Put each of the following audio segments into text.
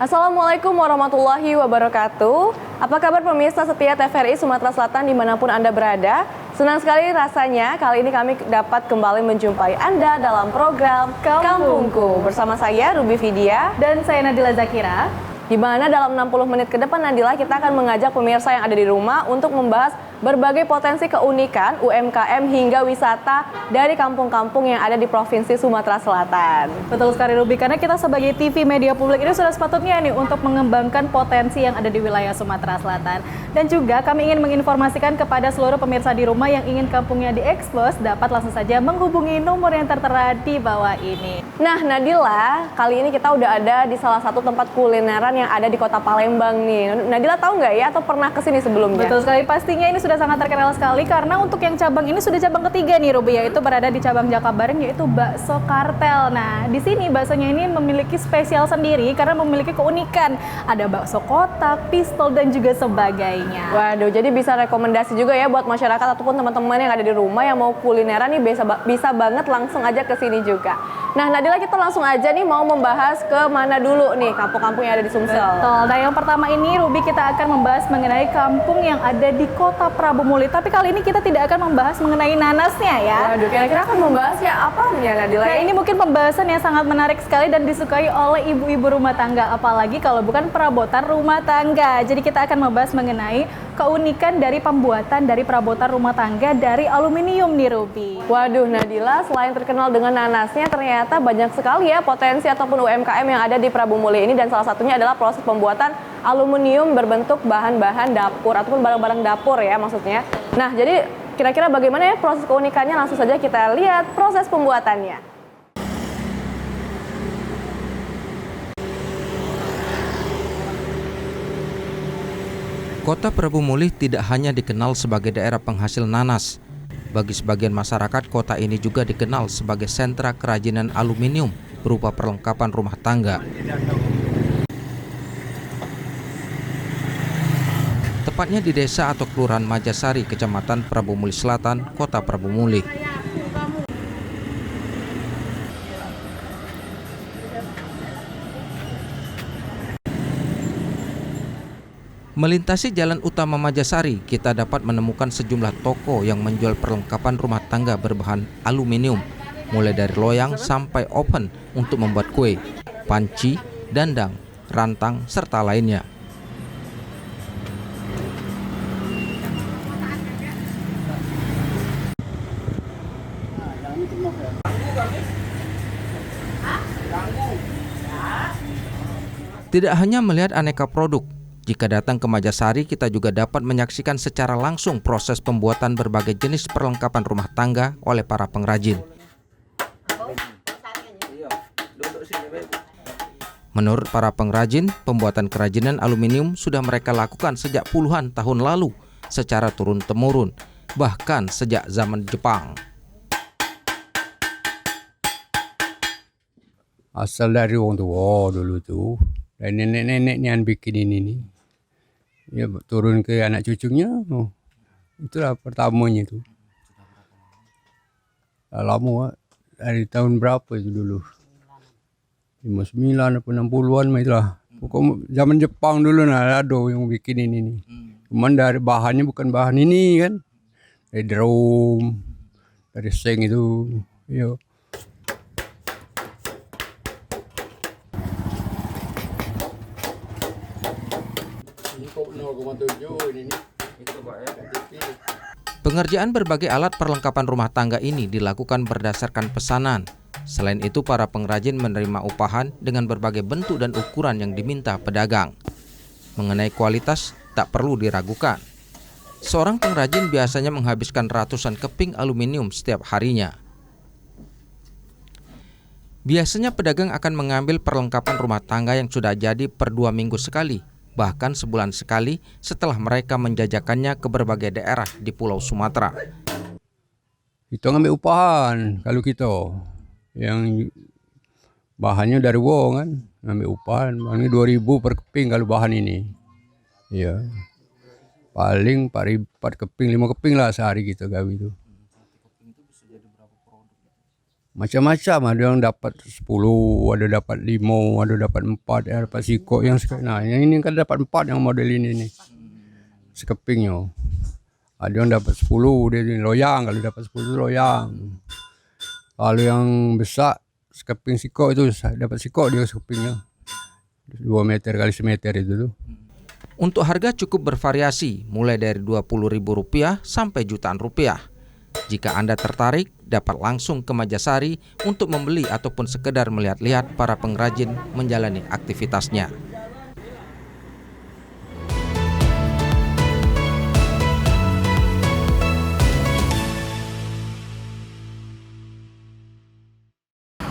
Assalamualaikum warahmatullahi wabarakatuh. Apa kabar pemirsa setia TVRI Sumatera Selatan dimanapun Anda berada? Senang sekali rasanya kali ini kami dapat kembali menjumpai Anda dalam program Kampungku. Bersama saya Ruby Vidya dan saya Nadila Zakira. Di mana dalam 60 menit ke depan Nadila kita akan mengajak pemirsa yang ada di rumah untuk membahas berbagai potensi keunikan UMKM hingga wisata dari kampung-kampung yang ada di Provinsi Sumatera Selatan. Betul sekali Ruby, karena kita sebagai TV media publik ini sudah sepatutnya nih untuk mengembangkan potensi yang ada di wilayah Sumatera Selatan. Dan juga kami ingin menginformasikan kepada seluruh pemirsa di rumah yang ingin kampungnya diekspos dapat langsung saja menghubungi nomor yang tertera di bawah ini. Nah Nadila, kali ini kita udah ada di salah satu tempat kulineran yang ada di Kota Palembang nih. Nadila tahu nggak ya atau pernah kesini sebelumnya? Betul sekali, pastinya ini sudah sangat terkenal sekali karena untuk yang cabang ini sudah cabang ketiga nih Ruby, yaitu berada di cabang Jakabareng, yaitu bakso kartel. Nah di sini baksonya ini memiliki spesial sendiri karena memiliki keunikan, ada bakso kotak, pistol dan juga sebagainya. Waduh, jadi bisa rekomendasi juga ya buat masyarakat ataupun teman-teman yang ada di rumah yang mau kulineran nih bisa banget langsung aja ke sini juga. Nah Nadila, kita langsung aja nih mau membahas ke mana dulu nih kampung-kampung yang ada di Sumsel. Betul. Nah yang pertama ini Ruby, kita akan membahas mengenai kampung yang ada di Kota Prabu Muli. Tapi kali ini kita tidak akan membahas mengenai nanasnya ya. Waduh, kira-kira akan membahas ya apa ya Nadila? Nah ini mungkin pembahasan yang sangat menarik sekali dan disukai oleh ibu-ibu rumah tangga, apalagi kalau bukan perabotan rumah tangga. Jadi kita akan membahas mengenai keunikan dari pembuatan dari perabotan rumah tangga dari aluminium nih Ruby. Waduh Nadila, selain terkenal dengan nanasnya, ternyata banyak sekali ya potensi ataupun UMKM yang ada di Prabu Muli ini, dan salah satunya adalah proses pembuatan aluminium berbentuk bahan-bahan dapur ataupun barang-barang dapur ya maksudnya. Nah jadi kira-kira bagaimana ya proses keunikannya, langsung saja kita lihat proses pembuatannya. Kota Prabu Muli tidak hanya dikenal sebagai daerah penghasil nanas. Bagi sebagian masyarakat, kota ini juga dikenal sebagai sentra kerajinan aluminium berupa perlengkapan rumah tangga. Tepatnya di desa atau kelurahan Majasari, Kecamatan Prabu Muli Selatan, Kota Prabu Muli. Melintasi jalan utama Majasari, kita dapat menemukan sejumlah toko yang menjual perlengkapan rumah tangga berbahan aluminium, mulai dari loyang sampai oven untuk membuat kue, panci, dandang, rantang, serta lainnya. Tidak hanya melihat aneka produk, jika datang ke Majasari, kita juga dapat menyaksikan secara langsung proses pembuatan berbagai jenis perlengkapan rumah tangga oleh para pengrajin. Menurut para pengrajin, pembuatan kerajinan aluminium sudah mereka lakukan sejak puluhan tahun lalu secara turun-temurun, bahkan sejak zaman Jepang. Asal dari orang tua dulu tuh, dan nenek-neneknya yang bikin ini nih. Ya turun ke anak cucunya, itulah pertamanya itu. Lama dari tahun berapa itu dulu, 59 atau 60-an itulah. Pokoknya zaman Jepang dulu ada yang bikin ini nih. Cuman dari bahannya bukan bahan ini kan, dari drum, dari seng itu, yo. Pengerjaan berbagai alat perlengkapan rumah tangga ini dilakukan berdasarkan pesanan. Selain itu, para pengrajin menerima upahan dengan berbagai bentuk dan ukuran yang diminta pedagang. Mengenai kualitas, tak perlu diragukan. Seorang pengrajin biasanya menghabiskan ratusan keping aluminium setiap harinya. Biasanya pedagang akan mengambil perlengkapan rumah tangga yang sudah jadi per 2 minggu sekali, bahkan sebulan sekali setelah mereka menjajakannya ke berbagai daerah di Pulau Sumatera. Kita ngambil upahan kalau kita yang bahannya dari wong kan, ngambil upahan, ini 2.000 per keping kalau bahan ini. Ya, paling 4 keping, 5 keping lah sehari kita gawe itu. Macam-macam, ada yang dapat 10, ada dapat 5, ada dapat 4, ada dapat sikok yang nah yang ini kan dapat 4 yang model ini nih. Sekepingnya. Ada yang dapat 10, dia ni loyang, kalau dapat 10 loyang. Kalau yang besar sekeping sikok itu dapat sikok dia sekepingnya. 2 meter kali semeter itu tuh. Untuk harga cukup bervariasi, mulai dari Rp20.000 sampai jutaan rupiah. Jika Anda tertarik, dapat langsung ke Majasari untuk membeli ataupun sekedar melihat-lihat para pengrajin menjalani aktivitasnya.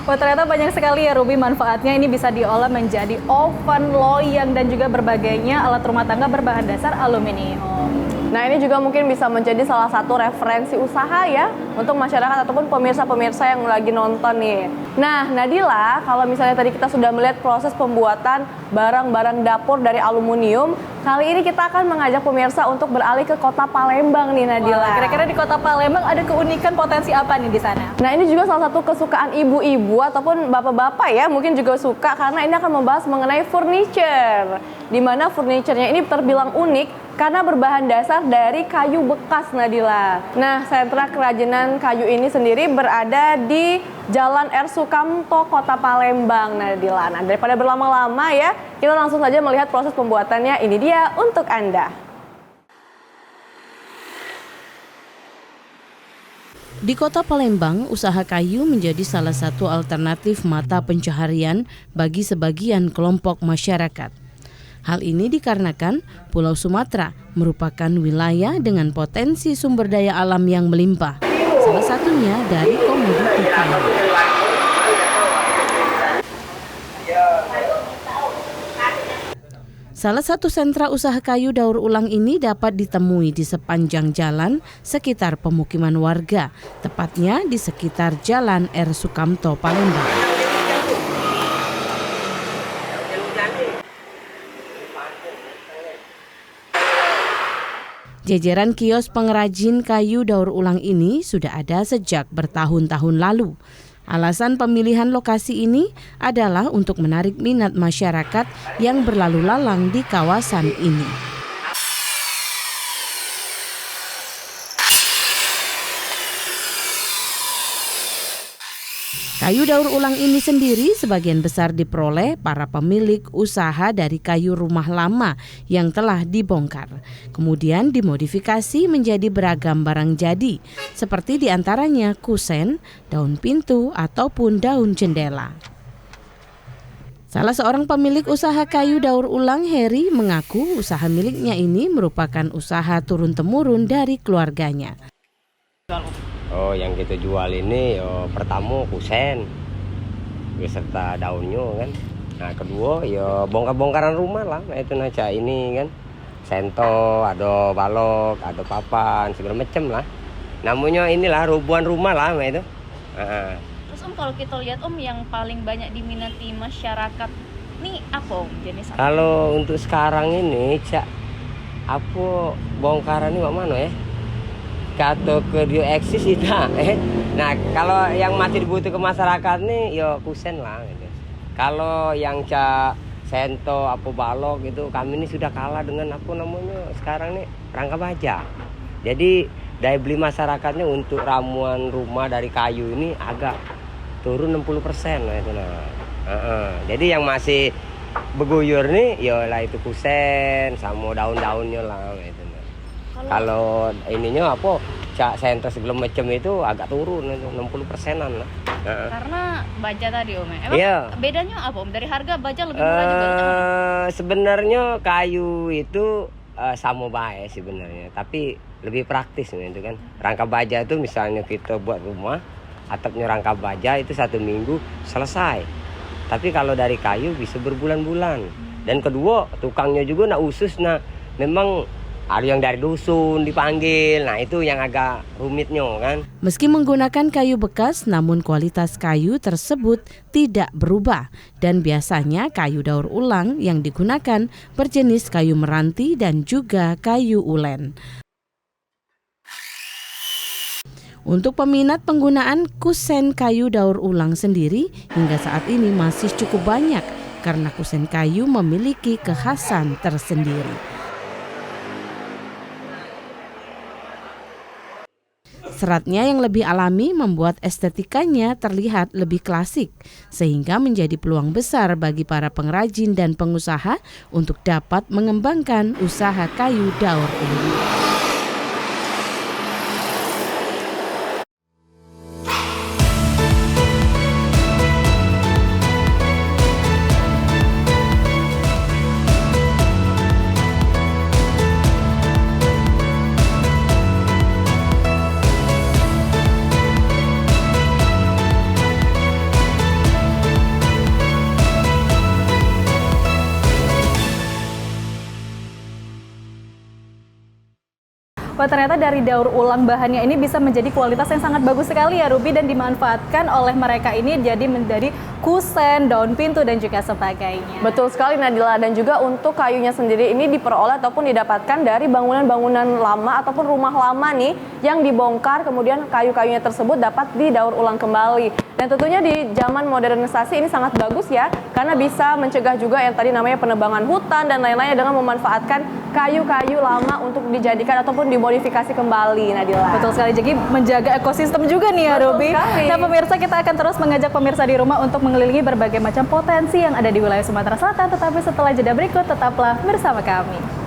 Wah, ternyata banyak sekali ya Ruby manfaatnya. Ini bisa diolah menjadi oven, loyang, dan juga berbagainya alat rumah tangga berbahan dasar aluminium. Nah, ini juga mungkin bisa menjadi salah satu referensi usaha ya untuk masyarakat ataupun pemirsa-pemirsa yang lagi nonton nih. Nah, Nadila, kalau misalnya tadi kita sudah melihat proses pembuatan barang-barang dapur dari aluminium, kali ini kita akan mengajak pemirsa untuk beralih ke kota Palembang nih, Nadila. Wah, kira-kira di kota Palembang ada keunikan potensi apa nih di sana? Nah, ini juga salah satu kesukaan ibu-ibu ataupun bapak-bapak ya, mungkin juga suka karena ini akan membahas mengenai furniture. Di mana furniture-nya ini terbilang unik karena berbahan dasar dari kayu bekas, Nadila. Nah, sentra kerajinan kayu ini sendiri berada di Jalan R. Sukamto, Kota Palembang, Nadila. Nah, daripada berlama-lama ya, kita langsung saja melihat proses pembuatannya. Ini dia untuk Anda. Di Kota Palembang, usaha kayu menjadi salah satu alternatif mata pencaharian bagi sebagian kelompok masyarakat. Hal ini dikarenakan Pulau Sumatera merupakan wilayah dengan potensi sumber daya alam yang melimpah, salah satunya dari komoditi kayu. Salah satu sentra usaha kayu daur ulang ini dapat ditemui di sepanjang jalan sekitar pemukiman warga, tepatnya di sekitar Jalan R. Sukamto, Palembang. Jajaran kios pengrajin kayu daur ulang ini sudah ada sejak bertahun-tahun lalu. Alasan pemilihan lokasi ini adalah untuk menarik minat masyarakat yang berlalu lalang di kawasan ini. Kayu daur ulang ini sendiri sebagian besar diperoleh para pemilik usaha dari kayu rumah lama yang telah dibongkar. Kemudian dimodifikasi menjadi beragam barang jadi, seperti diantaranya kusen, daun pintu, ataupun daun jendela. Salah seorang pemilik usaha kayu daur ulang, Heri, mengaku usaha miliknya ini merupakan usaha turun-temurun dari keluarganya. Oh, yang kita jual ini pertama kusen beserta daunnya kan. Nah, kedua ya bongkar-bongkaran rumah lah. Nah, itu naca ini kan. Sento, ada balok, ada papan, segala macam lah. Namanya inilah rubuhan rumah lah itu. Terus kalau kita lihat yang paling banyak diminati masyarakat nih apa jenis apa? Kalau untuk sekarang ini apa bongkaran ini mana ya? Kata ke dia eksis itu. Nah, kalau yang masih dibutuhkan masyarakat nih ya kusen lah gitu. Kalau yang sento apa balok gitu, kami ini sudah kalah dengan apa namanya sekarang nih rangka baja. Jadi daya beli masyarakatnya untuk ramuan rumah dari kayu ini agak turun 60% lah itu Jadi yang masih beguyur nih ya lah itu kusen sama daun-daunnya lah gitu. Kalau ininya apa senter segala macam itu agak turun 60%-an lah. Karena baja tadi Om. Emang iya. Bedanya apa Om? Dari harga baja lebih murah juga? Sebenarnya kayu itu sama baik sebenarnya, tapi lebih praktis itu kan. Rangka baja itu misalnya kita buat rumah, atapnya rangka baja itu 1 minggu selesai. Tapi kalau dari kayu bisa berbulan-bulan. Dan kedua tukangnya juga usus memang ada yang dari dusun dipanggil, nah itu yang agak rumitnya kan. Meski menggunakan kayu bekas, namun kualitas kayu tersebut tidak berubah. Dan biasanya kayu daur ulang yang digunakan berjenis kayu meranti dan juga kayu ulen. Untuk peminat penggunaan kusen kayu daur ulang sendiri hingga saat ini masih cukup banyak karena kusen kayu memiliki kekhasan tersendiri. Seratnya yang lebih alami membuat estetikanya terlihat lebih klasik, sehingga menjadi peluang besar bagi para pengrajin dan pengusaha untuk dapat mengembangkan usaha kayu daur ulang. Wah, ternyata dari daur ulang bahannya ini bisa menjadi kualitas yang sangat bagus sekali ya Ruby, dan dimanfaatkan oleh mereka ini jadi menjadi kusen, daun pintu dan juga sebagainya. Betul sekali Nadila, dan juga untuk kayunya sendiri ini diperoleh ataupun didapatkan dari bangunan-bangunan lama ataupun rumah lama nih yang dibongkar, kemudian kayu-kayunya tersebut dapat didaur ulang kembali. Dan tentunya di zaman modernisasi ini sangat bagus ya, karena bisa mencegah juga yang tadi namanya penebangan hutan dan lain-lainnya dengan memanfaatkan kayu-kayu lama untuk dijadikan ataupun dimodifikasi kembali, Nadila. Betul sekali, jadi menjaga ekosistem juga nih ya Ruby. Nah pemirsa, kita akan terus mengajak pemirsa di rumah untuk mengelilingi berbagai macam potensi yang ada di wilayah Sumatera Selatan, tetapi setelah jeda berikut tetaplah bersama kami.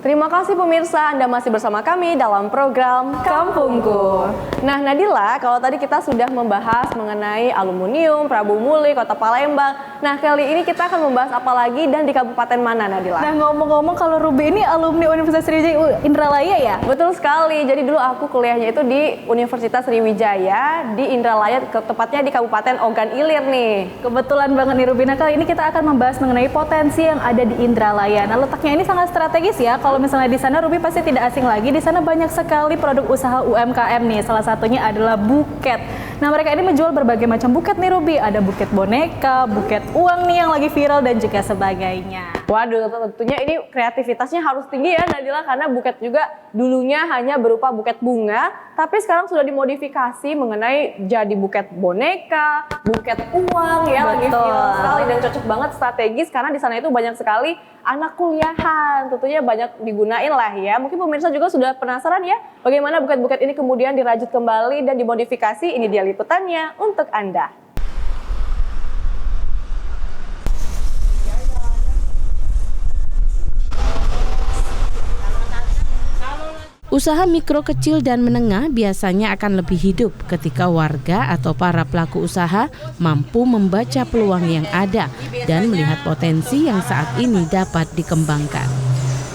Terima kasih pemirsa, Anda masih bersama kami dalam program Kampungku. Nah Nadila, kalau tadi kita sudah membahas mengenai aluminium, Prabu Muli, Kota Palembang. Nah kali ini kita akan membahas apa lagi dan di kabupaten mana, Nadila? Nah ngomong-ngomong, kalau Ruby ini alumni Universitas Sriwijaya Indralaya ya? Betul sekali, jadi dulu aku kuliahnya itu di Universitas Sriwijaya di Indralaya, tepatnya di Kabupaten Ogan Ilir nih. Kebetulan banget nih Ruby. Nah kali ini kita akan membahas mengenai potensi yang ada di Indralaya. Nah letaknya ini sangat strategis ya. Kalau misalnya di sana Ruby pasti tidak asing lagi, di sana banyak sekali produk usaha UMKM nih. Salah satunya adalah buket. Nah mereka ini menjual berbagai macam buket nih Ruby. Ada buket boneka, buket uang nih yang lagi viral dan juga sebagainya. Waduh, tentunya ini kreativitasnya harus tinggi ya Nadila, karena buket juga dulunya hanya berupa buket bunga, tapi sekarang sudah dimodifikasi mengenai jadi buket boneka, buket uang ya. Lagi viral sekali dan cocok banget, strategis karena di sana itu banyak sekali anak kuliahan, tentunya banyak digunain lah ya. Mungkin pemirsa juga sudah penasaran ya bagaimana buket-buket ini kemudian dirajut kembali dan dimodifikasi. Ini dia liputannya untuk Anda. Usaha mikro, kecil, dan menengah biasanya akan lebih hidup ketika warga atau para pelaku usaha mampu membaca peluang yang ada dan melihat potensi yang saat ini dapat dikembangkan.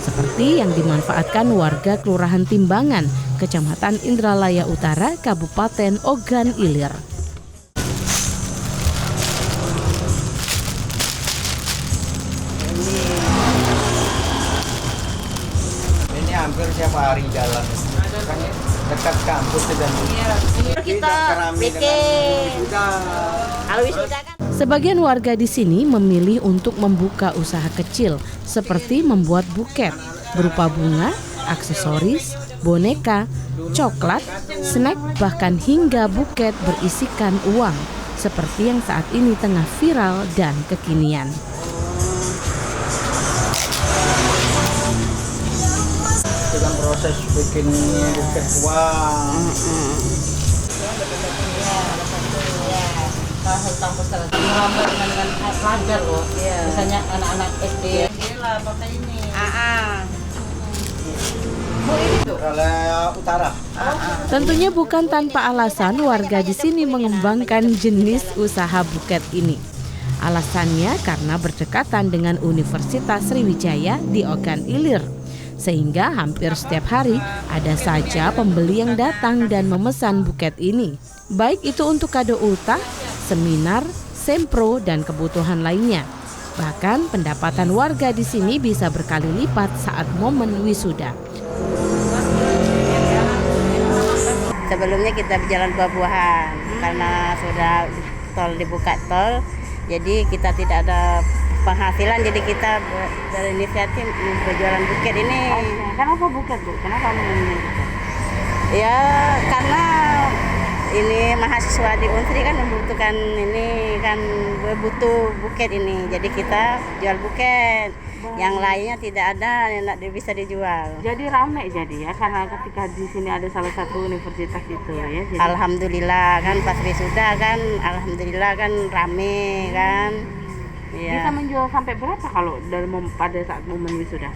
Seperti yang dimanfaatkan warga Kelurahan Timbangan, Kecamatan Indralaya Utara, Kabupaten Ogan Ilir. Hampir tiap hari jalan, dekat kampus dan kita bikin. Sebagian warga di sini memilih untuk membuka usaha kecil seperti membuat buket berupa bunga, aksesoris, boneka, coklat, snack, bahkan hingga buket berisikan uang seperti yang saat ini tengah viral dan kekinian. Dalam proses bikin buket uang. Dengan pelajar loh, misalnya anak-anak SD. Utara. Tentunya bukan tanpa alasan warga di sini mengembangkan jenis usaha buket ini. Alasannya karena berdekatan dengan Universitas Sriwijaya di Ogan Ilir. Sehingga hampir setiap hari ada saja pembeli yang datang dan memesan buket ini. Baik itu untuk kado ultah, seminar, sempro, dan kebutuhan lainnya. Bahkan pendapatan warga di sini bisa berkali lipat saat momen wisuda. Sebelumnya kita berjalan buah-buahan karena sudah dibuka tol, jadi kita tidak ada penghasilan, jadi kita berinisiatif berjualan buket ini. Kenapa buket, Bu? Kenapa memilih buket? Ya karena ini mahasiswa di Unsri kan membutuhkan ini kan butuh buket ini, jadi kita jual buket. Yang lainnya tidak ada yang bisa dijual. Jadi ramai jadi ya, karena ketika di sini ada salah satu universitas itu ya. Jadi... Alhamdulillah kan pas wisuda kan, alhamdulillah kan rame kan. Ya. Bisa menjual sampai berapa kalau pada saat momen wisuda?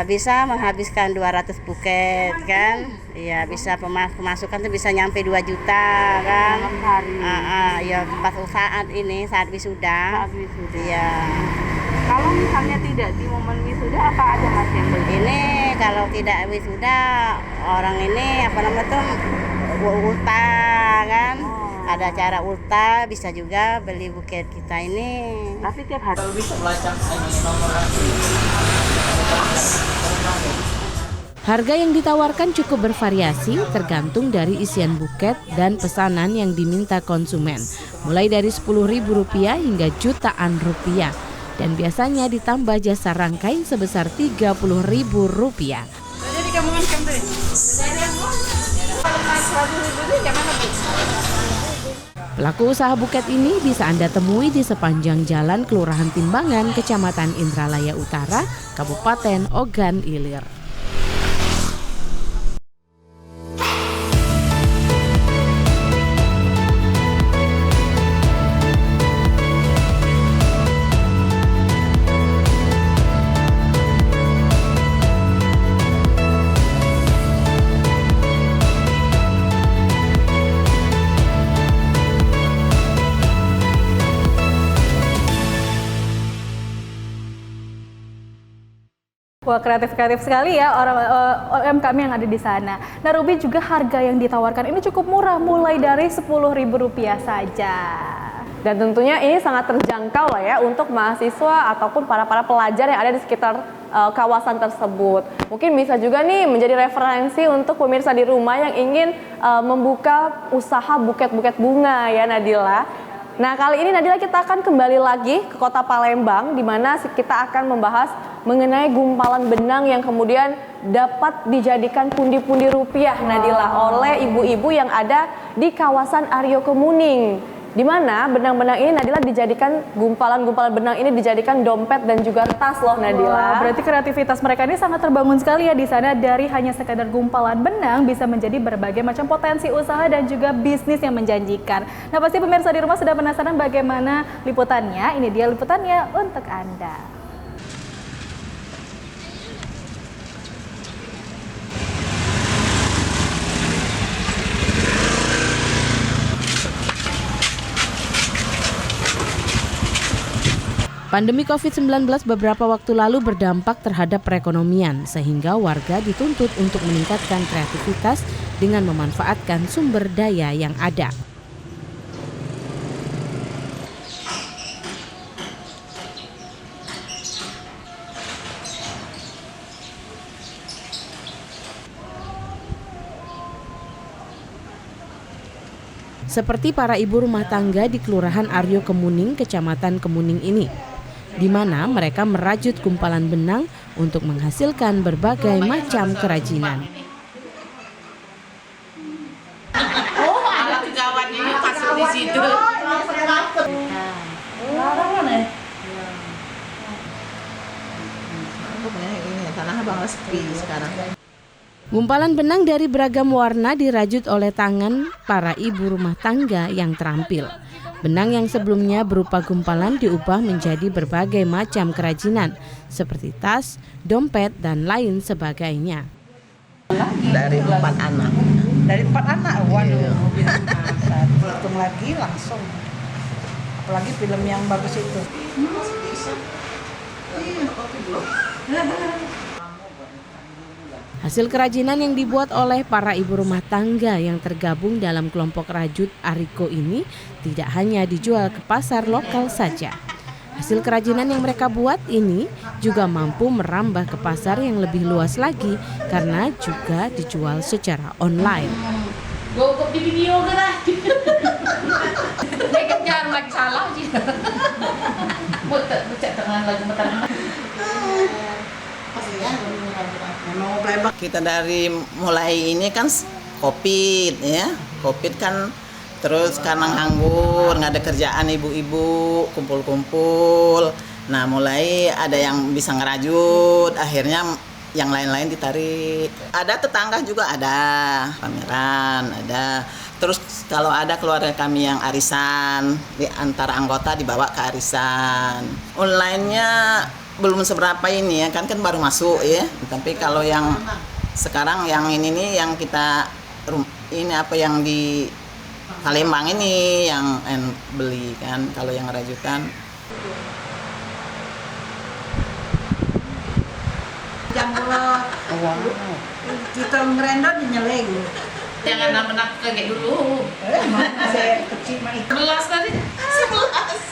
Bisa menghabiskan 200 buket kan. Iya, bisa pemasukan tuh bisa nyampe 2 juta kan. Ya pas saat ini saat wisuda. Saat wisuda. Iya. Kalau misalnya tidak di momen wisuda, apa aja Mas yang beli? Ini kalau tidak wisuda, orang ini apa namanya tuh ulta kan. Ada acara ulta, bisa juga beli buket kita ini. Tapi tiap hari Bisa melacak ini nomor lagi. Harga yang ditawarkan cukup bervariasi tergantung dari isian buket dan pesanan yang diminta konsumen, mulai dari Rp10.000 hingga jutaan rupiah. Dan biasanya ditambah jasa rangkai sebesar Rp30.000. Pelaku usaha buket ini bisa Anda temui di sepanjang jalan Kelurahan Timbangan, Kecamatan Indralaya Utara, Kabupaten Ogan Ilir. Wah, kreatif sekali ya orang UMKM yang ada di sana. Nah, Ruby, juga harga yang ditawarkan ini cukup murah, mulai dari Rp10.000 saja. Dan tentunya ini sangat terjangkau lah ya untuk mahasiswa ataupun para pelajar yang ada di sekitar kawasan tersebut. Mungkin bisa juga nih menjadi referensi untuk pemirsa di rumah yang ingin membuka usaha buket-buket bunga ya, Nadila. Nah, kali ini Nadila kita akan kembali lagi ke kota Palembang, di mana kita akan membahas mengenai gumpalan benang yang kemudian dapat dijadikan pundi-pundi rupiah, Nadila, oleh ibu-ibu yang ada di kawasan Aryo Kemuning. Di mana benang-benang ini, Nadila, dijadikan gumpalan-gumpalan benang ini dijadikan dompet dan juga tas loh, Nadila. Wah, berarti kreativitas mereka ini sangat terbangun sekali ya di sana. Dari hanya sekadar gumpalan benang bisa menjadi berbagai macam potensi usaha dan juga bisnis yang menjanjikan. Nah, pasti pemirsa di rumah sudah penasaran bagaimana liputannya. Ini dia liputannya untuk Anda. Pandemi COVID-19 beberapa waktu lalu berdampak terhadap perekonomian, sehingga warga dituntut untuk meningkatkan kreativitas dengan memanfaatkan sumber daya yang ada. Seperti para ibu rumah tangga di Kelurahan Aryo Kemuning, Kecamatan Kemuning ini, di mana mereka merajut gumpalan benang untuk menghasilkan berbagai macam kerajinan. Oh, alat gawat ini masuk di situ. Gumpalan benang dari beragam warna dirajut oleh tangan para ibu rumah tangga yang terampil. Benang yang sebelumnya berupa gumpalan diubah menjadi berbagai macam kerajinan, seperti tas, dompet, dan lain sebagainya. Dari 4 anak. Dari 4 anak? Waduh, hitung lagi langsung. Apalagi film yang bagus itu. Hasil kerajinan yang dibuat oleh para ibu rumah tangga yang tergabung dalam kelompok rajut Ariko ini tidak hanya dijual ke pasar lokal saja. Hasil kerajinan yang mereka buat ini juga mampu merambah ke pasar yang lebih luas lagi karena juga dijual secara online. Go di video ke lah. Dia jangan lagi salah sih. Buat tengah lagi matang. Kita dari mulai ini kan COVID ya, COVID kan terus karena nganggur, nggak ada kerjaan ibu-ibu, kumpul-kumpul. Nah mulai ada yang bisa ngerajut, akhirnya yang lain-lain ditarik. Ada tetangga juga ada, pameran ada. Terus kalau ada keluarga kami yang arisan, di antara anggota dibawa ke arisan. Online-nya belum seberapa ini ya, kan baru masuk ya. Tapi kalau yang sekarang yang ini nih yang kita ini apa yang di Palembang ini yang beli kan, kalau yang rajutan. Jam kita ngerendon nyeleng. Jangan nak kaget dulu. Saya kecil mah itu. 11 tadi. 11.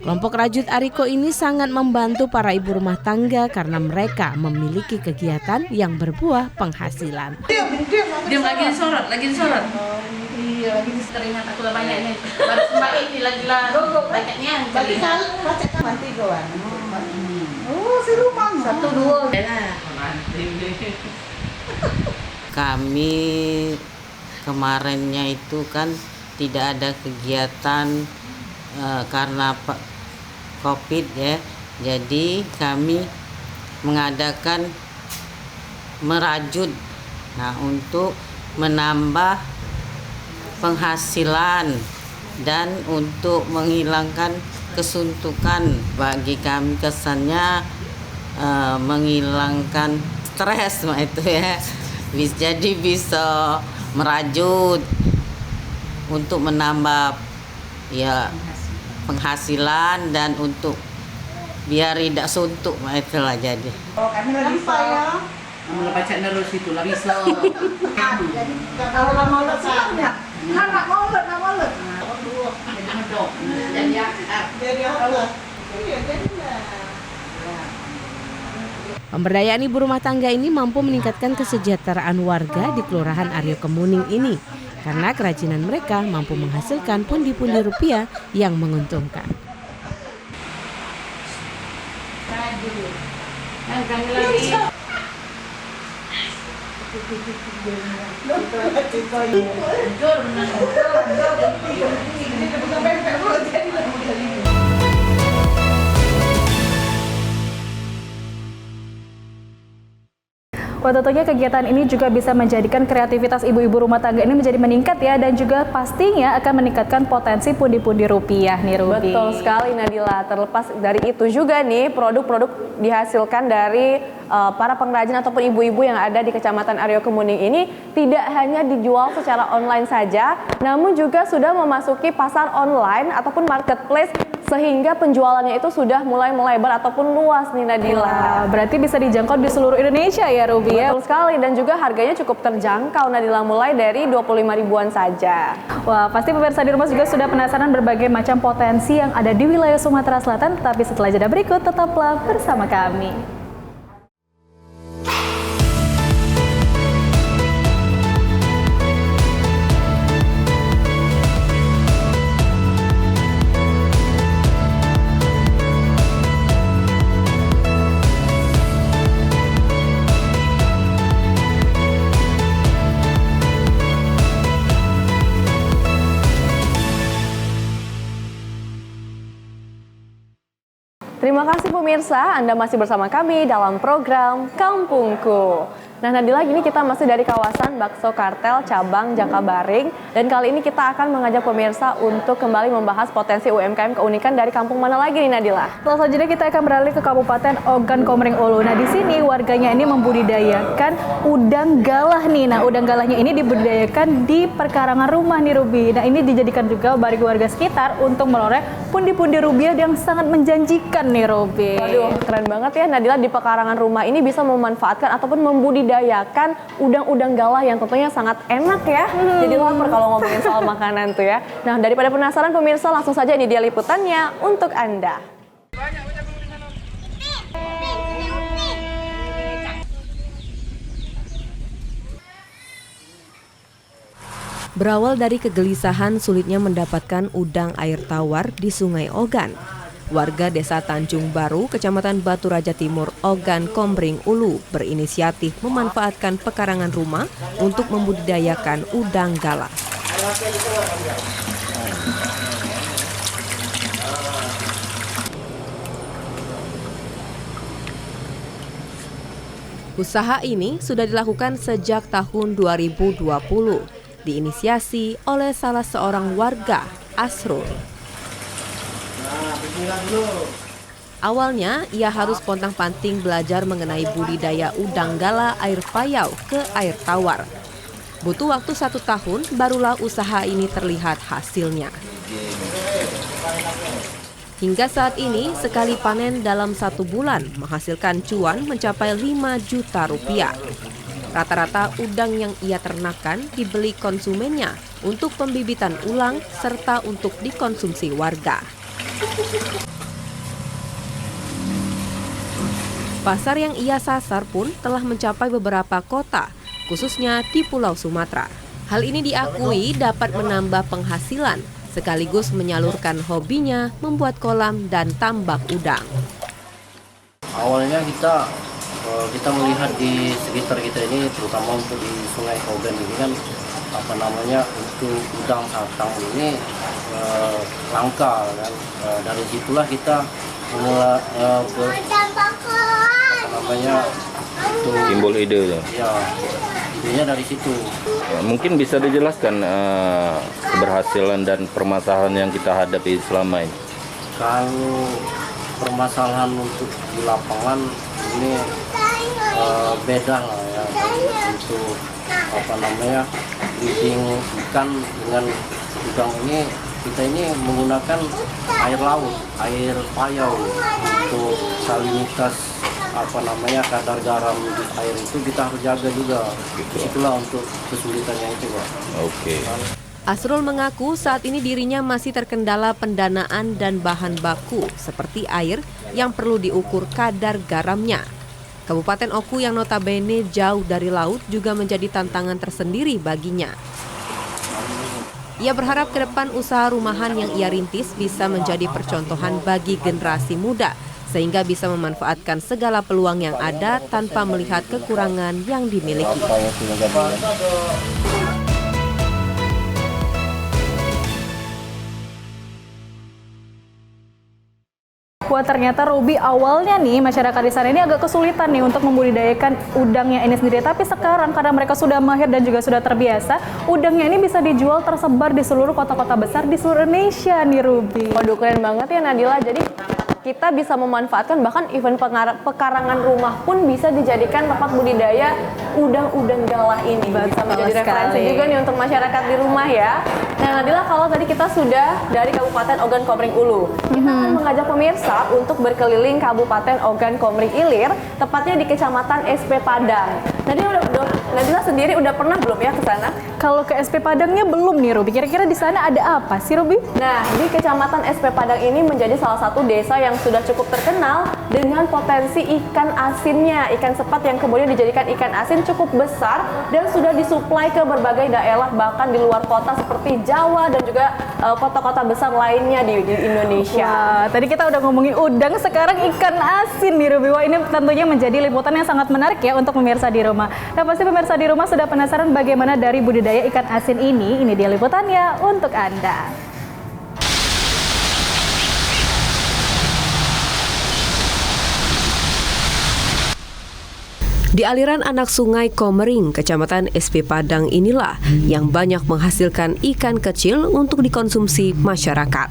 Kelompok rajut Ariko ini sangat membantu para ibu rumah tangga karena mereka memiliki kegiatan yang berbuah penghasilan. Dia lagi disorot. Iya, lagi Terima aku lah banyaknya. Baru Mbak ini lagi lah banyaknya. Berarti kan baca mati kawan. Oh, si rumah. 1 2. Kami kemarinnya itu kan tidak ada kegiatan karena COVID ya, jadi kami mengadakan merajut, nah untuk menambah penghasilan dan untuk menghilangkan kesuntukan. Bagi kami kesannya menghilangkan stres itu ya, jadi bisa merajut untuk menambah ya penghasilan dan untuk biar tidak suntuk itulah jadi. Oh, kami lagi ya. Mau baca terus itu lah bisa. Kalau lama ulet siapnya. Nak molet. Jadi medok. Jadi apa? Iya, jadilah. Pemberdayaan ibu rumah tangga ini mampu meningkatkan kesejahteraan warga di Kelurahan Aryo Kemuning ini karena kerajinan mereka mampu menghasilkan pundi-pundi rupiah yang menguntungkan. Wah, tentunya kegiatan ini juga bisa menjadikan kreativitas ibu-ibu rumah tangga ini menjadi meningkat ya, dan juga pastinya akan meningkatkan potensi pundi-pundi rupiah nih Ruby. Betul sekali Nadila. Terlepas dari itu juga nih produk-produk dihasilkan dari para pengrajin ataupun ibu-ibu yang ada di Kecamatan Aryo Kemuning ini tidak hanya dijual secara online saja, namun juga sudah memasuki pasar online ataupun marketplace sehingga penjualannya itu sudah mulai melebar ataupun luas nih Nadila. Wah, berarti bisa dijangkau di seluruh Indonesia ya Ruby ya? Betul sekali, dan juga harganya cukup terjangkau Nadila, mulai dari 25 ribuan saja. Wah, pasti pemirsa di rumah juga sudah penasaran berbagai macam potensi yang ada di wilayah Sumatera Selatan, tapi setelah jeda berikut tetaplah bersama kami. Terima kasih pemirsa, Anda masih bersama kami dalam program Kampungku. Nah Nadila, gini kita masih dari kawasan Bakso Kartel cabang Jakabaring, dan kali ini kita akan mengajak pemirsa untuk kembali membahas potensi UMKM keunikan dari kampung mana lagi nih Nadila? Selanjutnya kita akan beralih ke Kabupaten Ogan Komering Ulu. Nah di sini warganya ini membudidayakan udang galah nih. Nah udang galahnya ini dibudidayakan di perkarangan rumah nih Ruby. Nah ini dijadikan juga bagi warga sekitar untuk meroleh pundi-pundi rupiah yang sangat menjanjikan nih Ruby. Waduh, keren banget ya Nadila, di pekarangan rumah ini bisa memanfaatkan ataupun membudidayakan membudidayakan udang-udang galah yang tentunya sangat enak ya. Jadi lapar kalau ngomongin soal makanan tuh ya. Nah, daripada penasaran pemirsa, langsung saja ini dia liputannya untuk Anda. Berawal dari kegelisahan sulitnya mendapatkan udang air tawar di Sungai Ogan, warga Desa Tanjung Baru, Kecamatan Batu Raja Timur, Ogan, Komering Ulu berinisiatif memanfaatkan pekarangan rumah untuk membudidayakan udang galah. Usaha ini sudah dilakukan sejak tahun 2020. Diinisiasi oleh salah seorang warga, Asrul. Awalnya, ia harus pontang-panting belajar mengenai budidaya udang galah air payau ke air tawar. Butuh waktu 1 tahun, barulah usaha ini terlihat hasilnya. Hingga saat ini, sekali panen dalam 1 bulan menghasilkan cuan mencapai 5 juta rupiah. Rata-rata udang yang ia ternakan dibeli konsumennya untuk pembibitan ulang serta untuk dikonsumsi warga. Pasar yang ia sasar pun telah mencapai beberapa kota, khususnya di Pulau Sumatera. Hal ini diakui dapat menambah penghasilan, sekaligus menyalurkan hobinya membuat kolam dan tambak udang. Awalnya kita melihat di sekitar kita ini, terutama untuk di Sungai Ogan ini kan untuk udang satang ini langka kan. Dari situlah kita mulai timbul ide tuh. Ya, idenya dari situ. Mungkin bisa dijelaskan keberhasilan dan permasalahan yang kita hadapi selama ini. Kalau permasalahan untuk di lapangan ini beda lah ya, untuk breeding ikan dengan udang ini. Kita ini menggunakan air laut, air payau untuk salinitas kadar garam di air itu kita harus jaga juga. Itulah untuk kesulitannya itu, Pak. Oke. Asrul mengaku saat ini dirinya masih terkendala pendanaan dan bahan baku seperti air yang perlu diukur kadar garamnya. Kabupaten Oku yang notabene jauh dari laut juga menjadi tantangan tersendiri baginya. Ia berharap ke depan usaha rumahan yang ia rintis bisa menjadi percontohan bagi generasi muda, sehingga bisa memanfaatkan segala peluang yang ada tanpa melihat kekurangan yang dimiliki. Wah, ternyata Ruby awalnya nih masyarakat di sana ini agak kesulitan nih untuk membudidayakan udangnya ini sendiri. Tapi sekarang karena mereka sudah mahir dan juga sudah terbiasa, udangnya ini bisa dijual tersebar di seluruh kota-kota besar di seluruh Indonesia nih, Ruby. Waduh, keren banget ya Nadila. Jadi kita bisa memanfaatkan bahkan event pekarangan rumah pun bisa dijadikan tempat budidaya udang-udang galah ini. Bisa menjadi referensi juga nih untuk masyarakat di rumah ya. Nah Nadila, kalau tadi kita sudah dari Kabupaten Ogan Komering Ulu, kita akan mengajak pemirsa untuk berkeliling Kabupaten Ogan Komering Ilir, tepatnya di Kecamatan SP Padang. Nadila sendiri udah pernah belum ya ke sana? Kalau ke SP Padangnya belum nih, Ruby. Kira-kira di sana ada apa sih, Ruby? Nah, di Kecamatan SP Padang ini menjadi salah satu desa yang sudah cukup terkenal dengan potensi ikan asinnya. Ikan sepat yang kemudian dijadikan ikan asin cukup besar dan sudah disuplai ke berbagai daerah bahkan di luar kota seperti Jawa dan juga kota-kota besar lainnya di Indonesia. Wah, tadi kita udah ngomongin udang, sekarang ikan asin nih, Ruby. Wah, ini tentunya menjadi liputan yang sangat menarik ya untuk pemirsa di rumah. Nah, pasti pemirsa di rumah sudah penasaran bagaimana dari budidaya ikan asin ini. Ini dia liputannya untuk Anda. Di aliran anak sungai Komering, Kecamatan SP Padang inilah yang banyak menghasilkan ikan kecil untuk dikonsumsi masyarakat.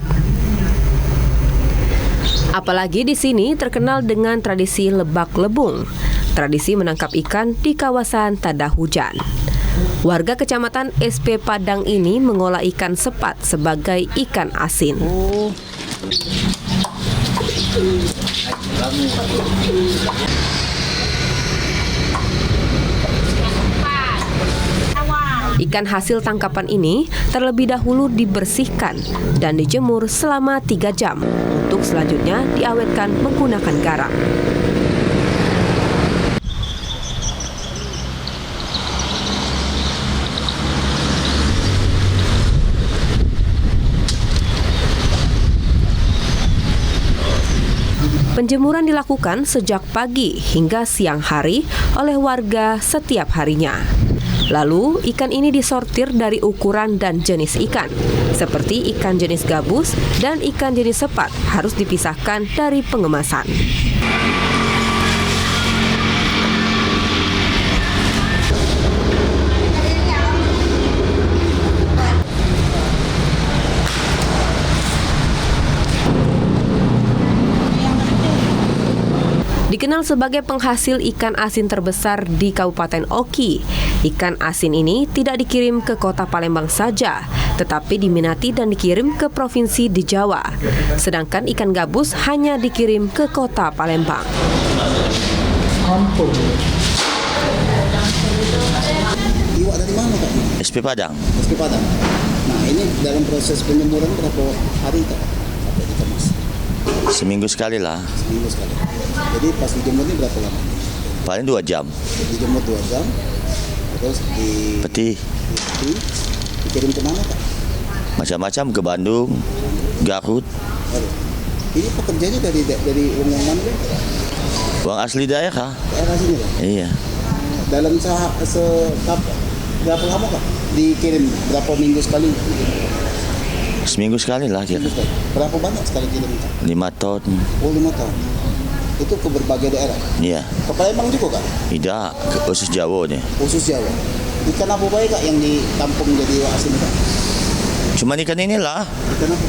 Apalagi di sini terkenal dengan tradisi lebak lebung, tradisi menangkap ikan di kawasan tada hujan. Warga Kecamatan SP Padang ini mengolah ikan sepat sebagai ikan asin. Ikan hasil tangkapan ini terlebih dahulu dibersihkan dan dijemur selama 3 jam untuk selanjutnya diawetkan menggunakan garam. Penjemuran dilakukan sejak pagi hingga siang hari oleh warga setiap harinya. Lalu, ikan ini disortir dari ukuran dan jenis ikan. Seperti ikan jenis gabus dan ikan jenis sepat harus dipisahkan dari pengemasan. Dikenal sebagai penghasil ikan asin terbesar di Kabupaten Oki. Ikan asin ini tidak dikirim ke kota Palembang saja, tetapi diminati dan dikirim ke provinsi di Jawa. Sedangkan ikan gabus hanya dikirim ke kota Palembang. Iwak dari mana Kak? SP Padang. SP Padang. Nah ini dalam proses penjemuran berapa hari Kak? Sampai dikemas? Seminggu sekali lah. Seminggu sekali. Jadi pas dijemur ini berapa lama? Paling 2 jam. Dijemur 2 jam, terus di Peti. Dikirim ke mana Kak? Macam-macam ke Bandung, Garut. Aduh. Ini pekerjanya dari uang mana? Uang asli daerah. Daerah sini Kak? Iya. Dalam berapa lama Kak? Dikirim berapa minggu sekali? Seminggu sekali lah kira. Berapa banyak sekali kirim Kak? 5 ton. Oh 5 ton. Itu ke berbagai daerah? Iya. Ke Palembang juga Kak? Tidak, khusus Jawa nih. Khusus Jawa. Ikan apa baik Kak yang ditampung jadi iwak asin Kak? Cuma ikan inilah. Ikan apa?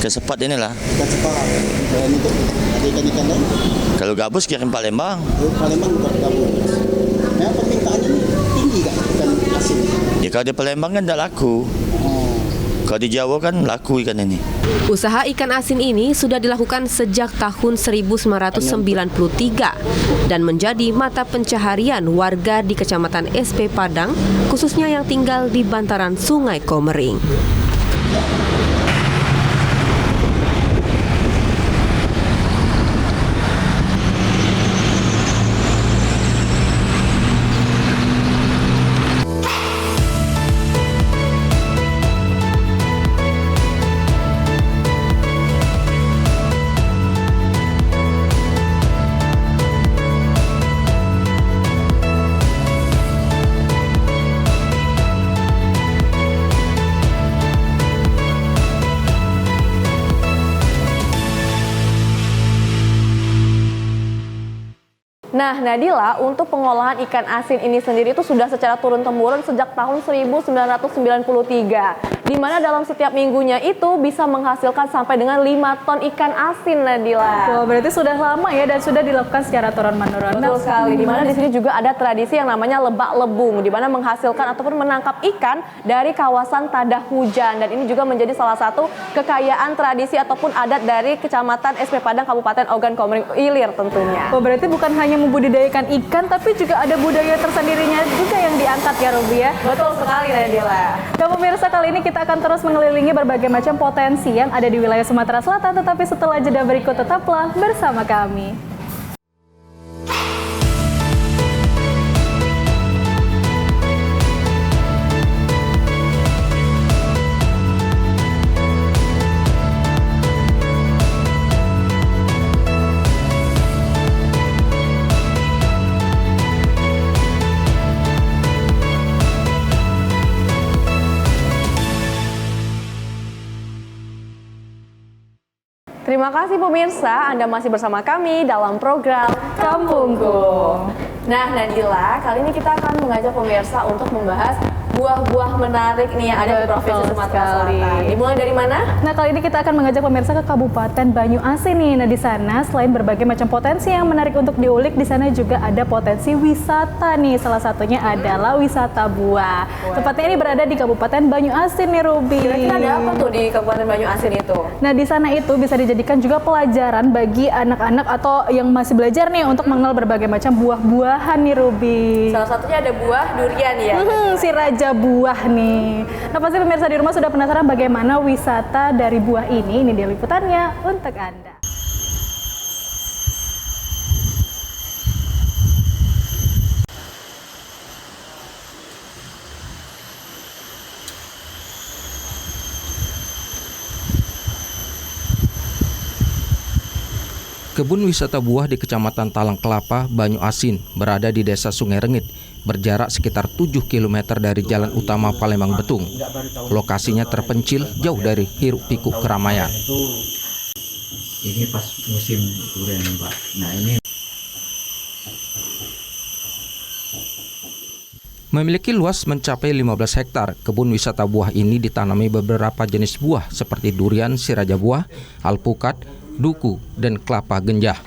Ikan sepat inilah. Ikan sepat. Dan itu ada ikan-ikan lain? Kalau gabus kirim Palembang. Oh, Palembang bukan gabus. Nah permintaannya ini tinggi Kak ikan asin? Ya kalau di Palembang kan tidak laku. Kalau di Jawa kan laku ikan ini. Usaha ikan asin ini sudah dilakukan sejak tahun 1993 dan menjadi mata pencaharian warga di Kecamatan SP Padang, khususnya yang tinggal di bantaran Sungai Komering. Nah, Nadila, untuk pengolahan ikan asin ini sendiri itu sudah secara turun-temurun sejak tahun 1993. Di mana dalam setiap minggunya itu bisa menghasilkan sampai dengan 5 ton ikan asin, Nadila. Wah, berarti sudah lama ya dan sudah dilakukan secara turun-menurun. Betul sekali. Di mana di sini juga ada tradisi yang namanya lebak lebung, di mana menghasilkan ataupun menangkap ikan dari kawasan Tadah Hujan, dan ini juga menjadi salah satu kekayaan tradisi ataupun adat dari Kecamatan SP Padang Kabupaten Ogan Komering Ilir tentunya. Oh, berarti bukan hanya membudidayakan ikan, tapi juga ada budaya tersendirinya juga yang diangkat ya, Ruby ya? Betul sekali, Nadila. Dan pemirsa, kali ini kita akan terus mengelilingi berbagai macam potensi yang ada di wilayah Sumatera Selatan, tetapi setelah jeda berikut tetaplah bersama kami. Terima kasih pemirsa, Anda masih bersama kami dalam program Kampungku. Nah, Nadila, kali ini kita akan mengajak pemirsa untuk membahas buah-buah menarik nih yang ada di Provinsi Sumatera Selatan. Dimulai dari mana? Nah, kali ini kita akan mengajak pemirsa ke Kabupaten Banyuasin nih. Nah, di sana selain berbagai macam potensi yang menarik untuk diulik, di sana juga ada potensi wisata nih. Salah satunya adalah wisata buah. Tepatnya ini berada di Kabupaten Banyuasin nih, Ruby. Kira-kira ada apa tuh di Kabupaten Banyuasin itu? Nah, di sana itu bisa dijadikan juga pelajaran bagi anak-anak atau yang masih belajar nih untuk mengenal berbagai macam buah-buahan nih, Ruby. Salah satunya ada buah durian ya. Si raja raja buah nih. Nah pasti pemirsa di rumah sudah penasaran bagaimana wisata dari buah ini. Ini dia liputannya untuk Anda. Kebun wisata buah di Kecamatan Talang Kelapa, Banyu Asin, berada di Desa Sungai Rengit, berjarak sekitar 7 km dari jalan utama Palembang Betung. Lokasinya terpencil jauh dari hiruk-pikuk keramaian. Ini pas musim durian, Pak. Nah, ini memiliki luas mencapai 15 hektar, kebun wisata buah ini ditanami beberapa jenis buah seperti durian, siraja buah, alpukat, duku, dan kelapa genjah.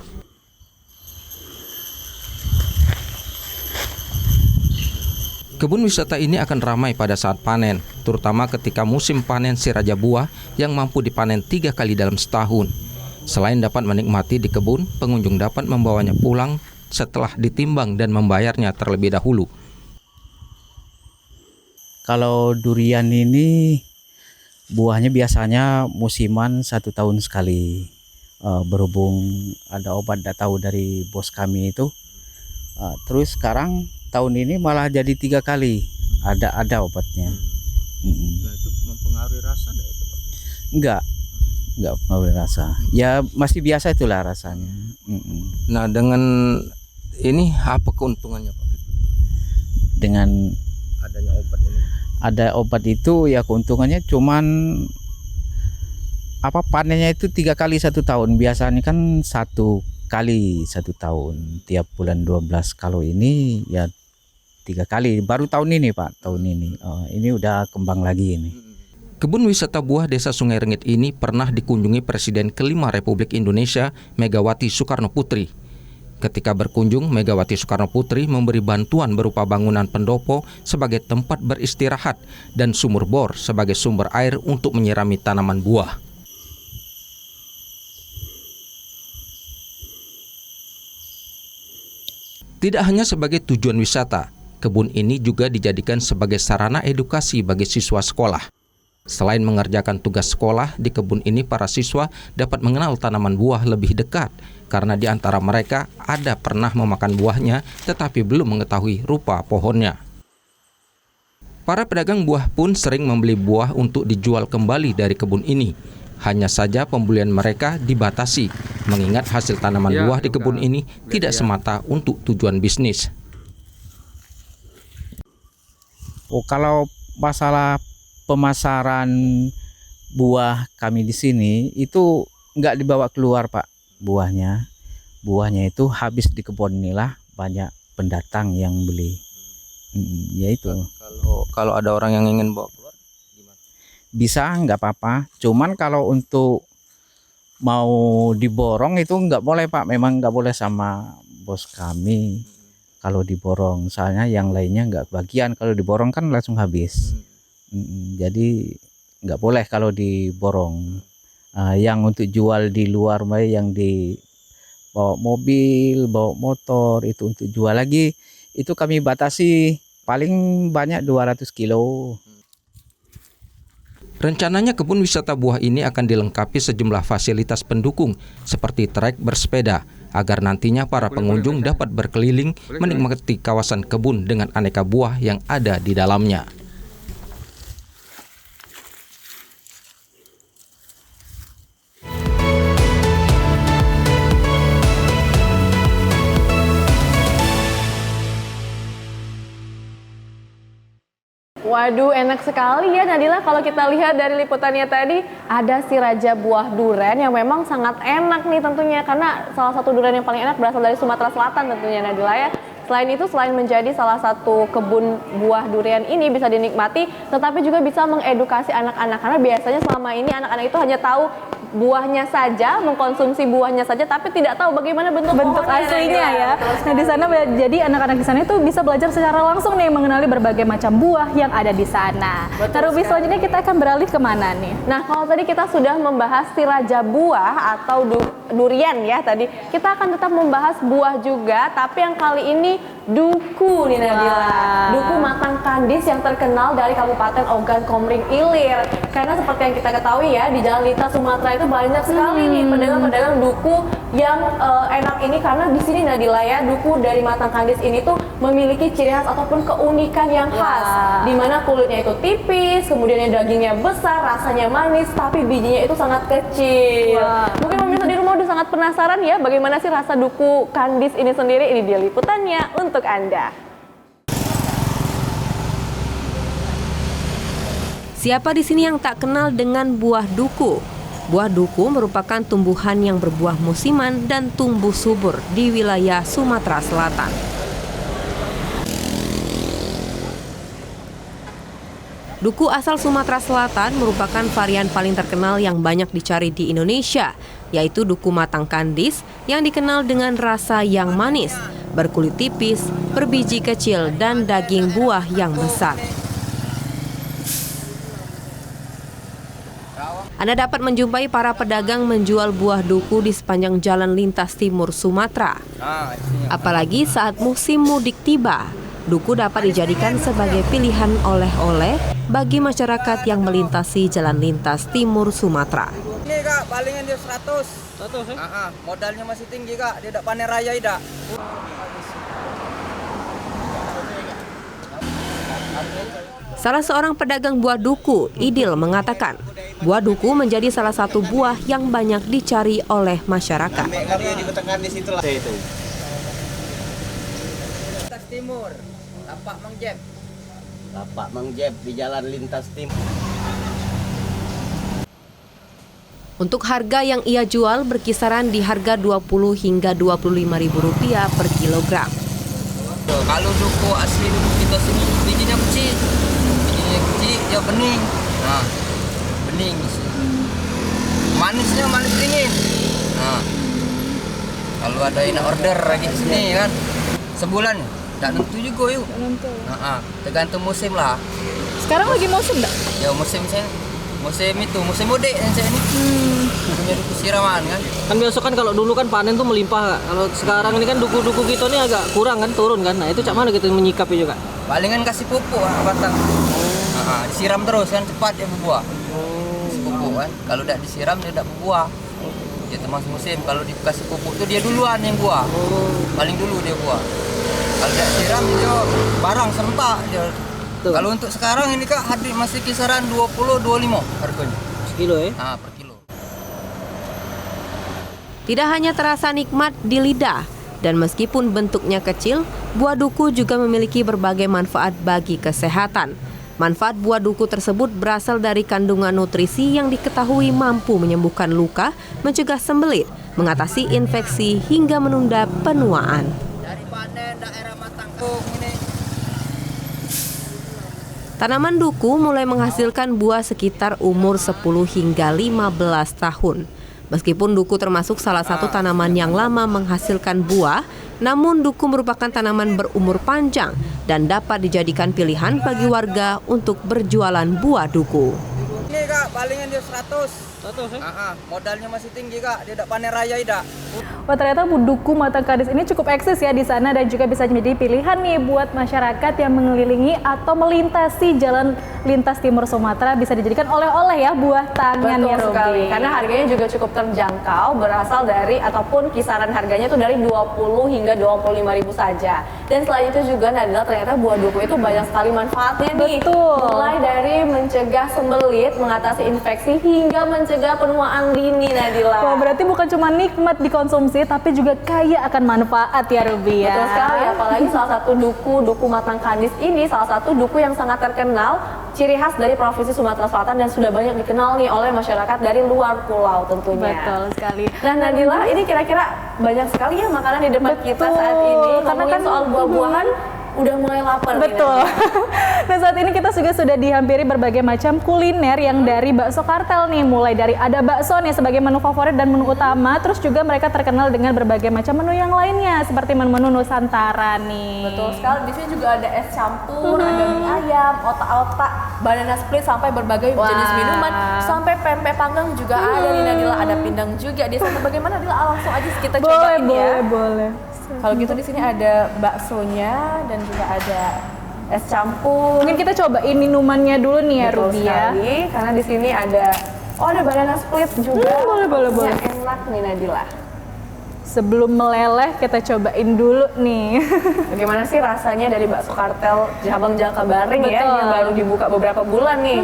Kebun wisata ini akan ramai pada saat panen, terutama ketika musim panen siraja buah yang mampu dipanen 3 kali dalam setahun. Selain dapat menikmati di kebun, pengunjung dapat membawanya pulang setelah ditimbang dan membayarnya terlebih dahulu. kalau durian ini buahnya biasanya musiman 1 tahun sekali. Berhubung ada obat tahu dari bos kami itu, terus sekarang tahun ini malah jadi 3 kali ada obatnya. Nah, itu mempengaruhi rasa enggak itu, Pak? Enggak mempengaruhi rasa. Ya masih biasa itulah rasanya. Nah, dengan ini apa keuntungannya, Pak? Dengan adanya obat ini. Ada obat itu ya keuntungannya cuman panennya itu 3 kali 1 tahun. Biasanya kan 1 kali 1 tahun tiap bulan 12. Kalau ini ya 3 kali. Baru tahun ini, Pak, tahun ini. Ini udah kembang lagi ini. Kebun wisata buah Desa Sungai Rengit ini pernah dikunjungi Presiden ke-5 Republik Indonesia, Megawati Soekarno Putri. Ketika berkunjung, Megawati Soekarno Putri memberi bantuan berupa bangunan pendopo sebagai tempat beristirahat dan sumur bor sebagai sumber air untuk menyirami tanaman buah. Tidak hanya sebagai tujuan wisata, kebun ini juga dijadikan sebagai sarana edukasi bagi siswa sekolah. Selain mengerjakan tugas sekolah, di kebun ini para siswa dapat mengenal tanaman buah lebih dekat, karena di antara mereka ada pernah memakan buahnya tetapi belum mengetahui rupa pohonnya. Para pedagang buah pun sering membeli buah untuk dijual kembali dari kebun ini. Hanya saja pembelian mereka dibatasi, mengingat hasil tanaman buah di kebun ini tidak semata untuk tujuan bisnis. Kalau masalah pemasaran buah kami di sini itu nggak dibawa keluar, Pak, buahnya. Buahnya itu habis di kebun inilah banyak pendatang yang beli. Ya itu. Kalau ada orang yang ingin bawa keluar, bisa, nggak apa-apa. Cuman kalau untuk mau diborong itu nggak boleh, Pak. Memang nggak boleh sama bos kami. Kalau diborong, soalnya yang lainnya nggak bagian. Kalau diborong kan langsung habis. Jadi nggak boleh kalau diborong. Yang untuk jual di luar, yang di bawa mobil, bawa motor, itu untuk jual lagi. Itu kami batasi paling banyak 200 kilo. Rencananya kebun wisata buah ini akan dilengkapi sejumlah fasilitas pendukung seperti trek bersepeda agar nantinya para pengunjung dapat berkeliling menikmati kawasan kebun dengan aneka buah yang ada di dalamnya. Waduh, enak sekali ya Nadila. Kalau kita lihat dari liputannya tadi, ada siraja buah durian yang memang sangat enak nih tentunya. Karena salah satu durian yang paling enak berasal dari Sumatera Selatan tentunya Nadila ya. Selain itu, selain menjadi salah satu kebun buah durian ini bisa dinikmati, tetapi juga bisa mengedukasi anak-anak. Karena biasanya selama ini anak-anak itu hanya tahu buahnya saja, mengkonsumsi buahnya saja, tapi tidak tahu bagaimana bentuk aslinya ya. Nah di sana jadi anak-anak di sana itu bisa belajar secara langsung nih mengenali berbagai macam buah yang ada di sana. Nah Ruby, selanjutnya kita akan beralih kemana nih? Nah kalau tadi kita sudah membahas siraja buah atau durian ya tadi, kita akan tetap membahas buah juga, tapi yang kali ini duku nih Nadila. Duku matang kandis yang terkenal dari Kabupaten Ogan Komering Ilir. Karena seperti yang kita ketahui ya, di jalan lintas Sumatera itu banyak sekali nih pedagang-pedagang duku yang enak ini, karena di sini Nadila ya, duku dari matang kandis ini tuh memiliki ciri khas ataupun keunikan yang khas. Di mana kulitnya itu tipis, kemudian dagingnya besar, rasanya manis, tapi bijinya itu sangat kecil. Mungkin pemirsa di rumah udah sangat penasaran ya bagaimana sih rasa duku kandis ini sendiri. Ini dia liputannya untuk Anda. Siapa di sini yang tak kenal dengan buah duku? Buah duku merupakan tumbuhan yang berbuah musiman dan tumbuh subur di wilayah Sumatera Selatan. Duku asal Sumatera Selatan merupakan varian paling terkenal yang banyak dicari di Indonesia, yaitu duku matang kandis yang dikenal dengan rasa yang manis, berkulit tipis, berbiji kecil, dan daging buah yang besar. Anda dapat menjumpai para pedagang menjual buah duku di sepanjang jalan lintas timur Sumatera. Apalagi saat musim mudik tiba, duku dapat dijadikan sebagai pilihan oleh-oleh bagi masyarakat yang melintasi jalan lintas timur Sumatera. Ini Kak, palingan dia 100 ya? Modalnya masih tinggi Kak, dia tidak panen raya tidak. Salah seorang pedagang buah duku, Idil, mengatakan buah duku menjadi salah satu buah yang banyak dicari oleh masyarakat. Lintas timur, Lapak Mang Jeb. Lapak Mang Jeb di jalan lintas timur. Untuk harga yang ia jual berkisaran di harga Rp20 hingga Rp25.000 per kilogram. Kalau duku asli duku kita sini bijinya kecil, dia bening. Nah, bening. Manisnya manis dingin. Nah, kalau ada yang order lagi di sini kan, sebulan tak tentu juga yuk. Nah, tergantung musim lah. Sekarang lagi musim enggak? Ya musim saya. Musim itu, musim mudik yang saya ini. Punya duku siraman kan. Kan biasa kan kalau dulu kan panen tuh melimpah. Kalau sekarang ini kan duku-duku kita ini agak kurang kan, turun kan. Nah itu cak mana kita menyikapi juga? Palingan kasih pupuk batang. Disiram terus kan, cepat dia berbuah. Kasih pupuk kan. Kalau tidak disiram dia tidak berbuah. Dia termasuk musim. Kalau dikasih pupuk tuh dia duluan yang buah. Paling dulu dia buah. Kalau tidak disiram dia barang serentak dia. Kalau untuk sekarang ini Kak, hadir masih kisaran 20-25 harganya. Sekilo ya? Nah, per kilo. Tidak hanya terasa nikmat di lidah, dan meskipun bentuknya kecil, buah duku juga memiliki berbagai manfaat bagi kesehatan. Manfaat buah duku tersebut berasal dari kandungan nutrisi yang diketahui mampu menyembuhkan luka, mencegah sembelit, mengatasi infeksi, hingga menunda penuaan. Dari panen daerah Matangkung ini. Tanaman duku mulai menghasilkan buah sekitar umur 10 hingga 15 tahun. Meskipun duku termasuk salah satu tanaman yang lama menghasilkan buah, namun duku merupakan tanaman berumur panjang dan dapat dijadikan pilihan bagi warga untuk berjualan buah duku. Ini Kak, palingan dia 100 ya? Modalnya masih tinggi Kak, dia tidak panen raya tidak. Wah, ternyata duku matang kandis ini cukup eksis ya di sana, dan juga bisa menjadi pilihan nih buat masyarakat yang mengelilingi atau melintasi jalan lintas timur Sumatera, bisa dijadikan oleh-oleh ya buah tangan. Betul sekali, karena harganya juga cukup terjangkau, berasal dari ataupun kisaran harganya itu dari 20 hingga 25.000 saja. Dan selain itu juga Nadila, ternyata buah duku itu banyak sekali manfaatnya nih. Mulai dari mencegah sembelit, mengatasi infeksi, hingga mencegah penuaan dini Nadila. Wah, berarti bukan cuma nikmat dikonsumsi, tapi juga kaya akan manfaat ya Ruby ya. Betul sekali, apalagi salah satu duku matang kandis ini salah satu duku yang sangat terkenal, ciri khas dari Provinsi Sumatera Selatan, dan sudah banyak dikenal nih oleh masyarakat dari luar pulau tentunya. Betul sekali. Nah Nadila, ini kira-kira banyak sekali ya makanan di depan kita saat ini. Karena kan soal buah-buahan udah mulai lapar. Betul. Nah, saat ini kita juga sudah dihampiri berbagai macam kuliner yang dari bakso kartel nih. Mulai dari ada bakso nih sebagai menu favorit dan menu utama, terus juga mereka terkenal dengan berbagai macam menu yang lainnya seperti menu-menu Nusantara nih. Betul sekali. Di sini juga ada es campur, ada mie ayam, otak-otak, banana split, sampai berbagai jenis minuman, sampai pempek panggang juga ada nih Nadila, ada pindang juga di sana. Bagaimana Nadila? Langsung aja kita cobain ya. Boleh. Kalau gitu di sini ada baksonya dan juga ada es campur. Mungkin kita cobain minumannya dulu nih ya, Betul Ruby ya. sekali, karena di sini ada ada banana split juga. Boleh. Enak nih Nadila. Sebelum meleleh kita cobain dulu nih. Bagaimana sih rasanya dari bakso kartel cabang Jakabaring ya Betul. yang baru dibuka beberapa bulan nih?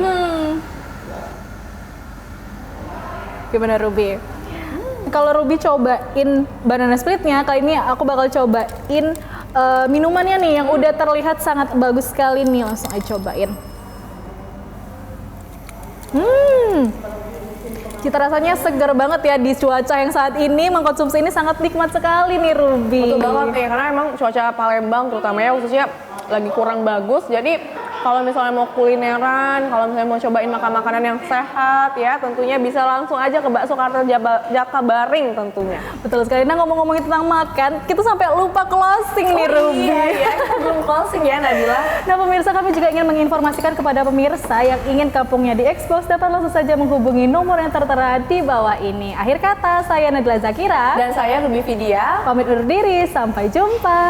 Gimana Ruby? Kalau Ruby cobain banana splitnya, kali ini aku bakal cobain minumannya nih yang udah terlihat sangat bagus sekali nih. Langsung aja cobain. Cita rasanya segar banget ya di cuaca yang saat ini. Mengkonsumsi ini sangat nikmat sekali nih Ruby. Betul banget nih, karena emang cuaca Palembang terutama ya khususnya lagi kurang bagus. Jadi kalau misalnya mau kulineran, kalau misalnya mau cobain makan makanan yang sehat ya, tentunya bisa langsung aja ke bakso kartel Jakabaring tentunya. Betul sekali. Nah ngomong-ngomongin tentang makan, kita sampai lupa closing nih Ruby. Iya, kita belum closing ya Nabila. Nah pemirsa, kami juga ingin menginformasikan kepada pemirsa yang ingin kampungnya diekspos dapat langsung saja menghubungi nomor yang tertera di bawah ini. Akhir kata, saya Nadila Zakira dan saya Ruby Vidya. Pamit undur diri, sampai jumpa.